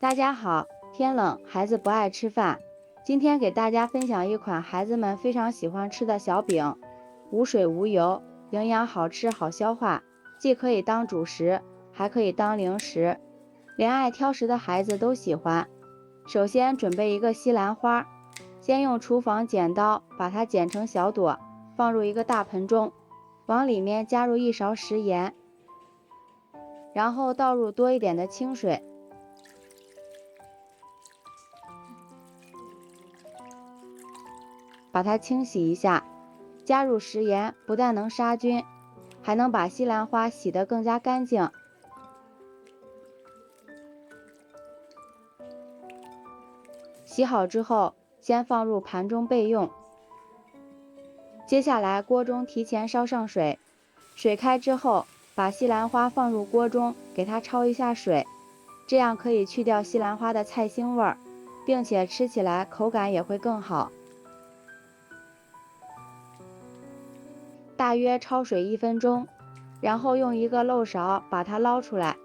大家好，天冷，孩子不爱吃饭。今天给大家分享一款孩子们非常喜欢吃的小饼，无水无油，营养好吃好消化，既可以当主食，还可以当零食，连爱挑食的孩子都喜欢。首先准备一个西兰花，先用厨房剪刀把它剪成小朵，放入一个大盆中，往里面加入1勺食盐，然后倒入多一点的清水。把它清洗一下，加入食盐，不但能杀菌，还能把西兰花洗得更加干净。洗好之后，先放入盘中备用。接下来锅中提前烧上水，水开之后，把西兰花放入锅中，给它焯一下水，这样可以去掉西兰花的菜腥味儿，并且吃起来口感也会更好。大约焯水1分钟，然后用一个漏勺把它捞出来，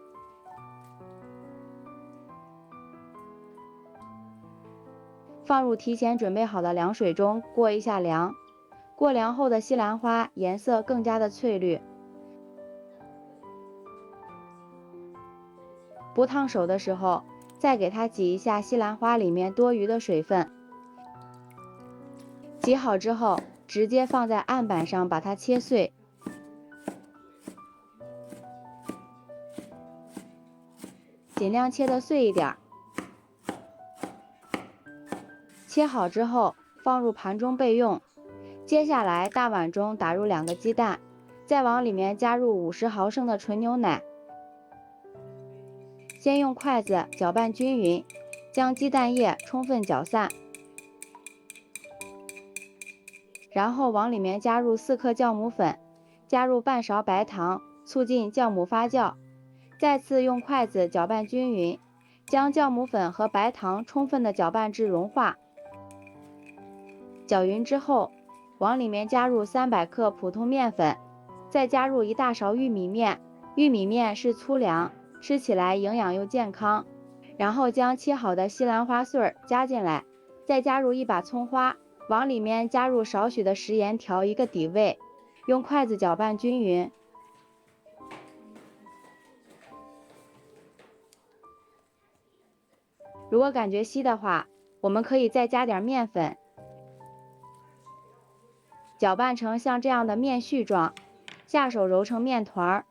放入提前准备好的凉水中过一下凉。过凉后的西兰花颜色更加的翠绿。不烫手的时候，再给它挤一下西兰花里面多余的水分。挤好之后，直接放在案板上把它切碎。尽量切得碎一点。切好之后放入盘中备用。接下来大碗中打入2个鸡蛋，再往里面加入50毫升的纯牛奶。先用筷子搅拌均匀，将鸡蛋液充分搅散，然后往里面加入4克酵母粉，加入半勺白糖，促进酵母发酵。再次用筷子搅拌均匀，将酵母粉和白糖充分的搅拌至融化。搅匀之后，往里面加入300克普通面粉，再加入1大勺玉米面，玉米面是粗粮，吃起来营养又健康。然后将切好的西兰花碎加进来，再加入1把葱花，往里面加入少许的食盐调一个底味，用筷子搅拌均匀。如果感觉稀的话，我们可以再加点面粉，搅拌成像这样的面絮状，下手揉成面团儿。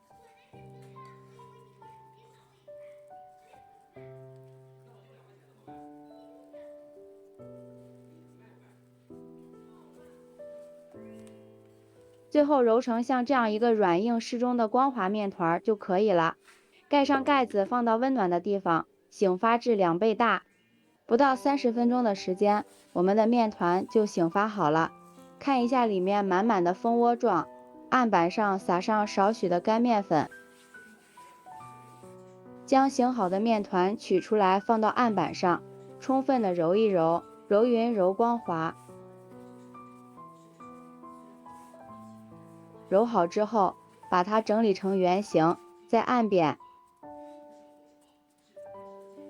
最后揉成像这样一个软硬适中的光滑面团就可以了。盖上盖子，放到温暖的地方，醒发至2倍大。不到30分钟的时间，我们的面团就醒发好了。看一下里面满满的蜂窝状，案板上撒上少许的干面粉。将醒好的面团取出来放到案板上，充分的揉一揉，揉匀揉光滑。揉好之后，把它整理成圆形，再按扁，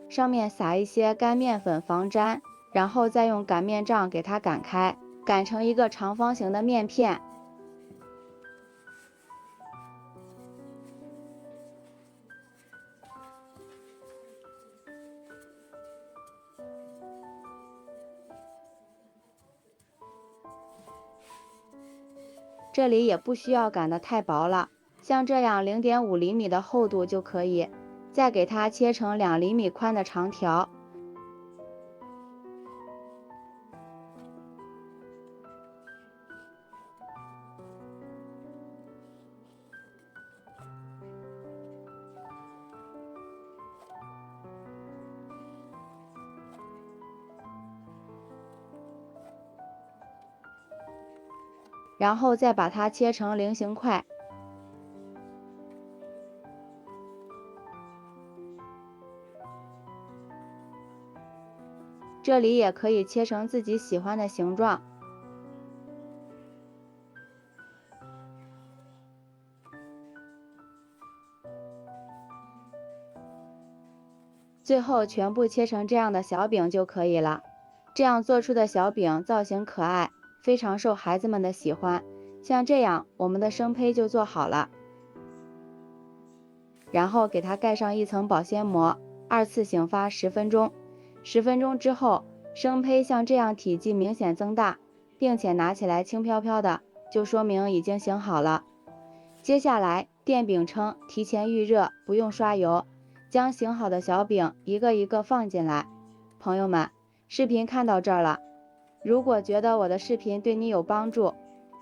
上面撒一些干面粉防粘，然后再用擀面杖给它擀开，擀成一个长方形的面片。这里也不需要擀得太薄了，像这样0.5厘米的厚度就可以。再给它切成2厘米宽的长条。然后再把它切成菱形块。这里也可以切成自己喜欢的形状。最后全部切成这样的小饼就可以了。这样做出的小饼造型可爱，非常受孩子们的喜欢。像这样，我们的生胚就做好了。然后给它盖上一层保鲜膜，二次醒发10分钟。10分钟之后，生胚像这样体积明显增大，并且拿起来轻飘飘的，就说明已经醒好了。接下来电饼铛提前预热，不用刷油，将醒好的小饼一个一个放进来。朋友们，视频看到这儿了，如果觉得我的视频对你有帮助，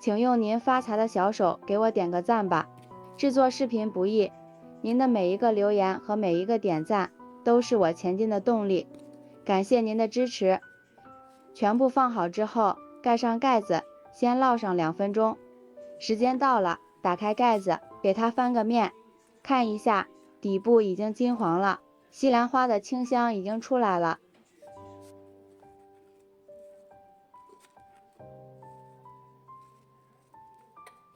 请用您发财的小手给我点个赞吧。制作视频不易，您的每一个留言和每一个点赞都是我前进的动力，感谢您的支持。全部放好之后，盖上盖子，先烙上2分钟。时间到了，打开盖子，给它翻个面，看一下底部已经金黄了，西兰花的清香已经出来了。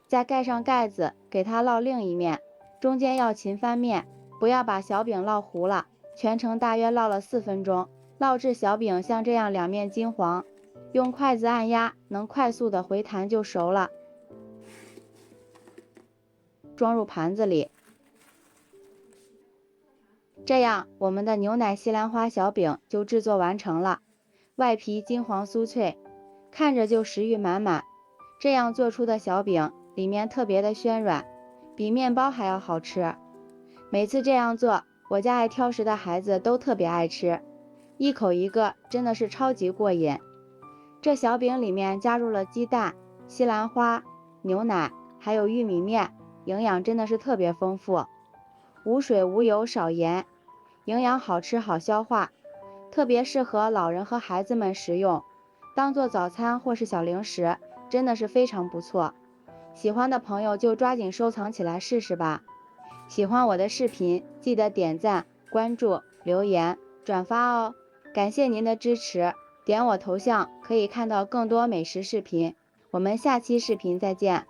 再盖上盖子，给它烙另一面，中间要勤翻面，不要把小饼烙糊了。全程大约烙了4分钟，烙至小饼像这样两面金黄，用筷子按压，能快速的回弹就熟了。装入盘子里。这样，我们的牛奶西兰花小饼就制作完成了。外皮金黄酥脆，看着就食欲满满。这样做出的小饼里面特别的暄软，比面包还要好吃。每次这样做，我家爱挑食的孩子都特别爱吃，一口一个，真的是超级过瘾。这小饼里面加入了鸡蛋、西兰花、牛奶，还有玉米面，营养真的是特别丰富，无水无油少盐，营养好吃好消化，特别适合老人和孩子们食用，当做早餐或是小零食，真的是非常不错。喜欢的朋友就抓紧收藏起来试试吧。喜欢我的视频，记得点赞、关注、留言、转发哦！感谢您的支持，点我头像可以看到更多美食视频。我们下期视频再见。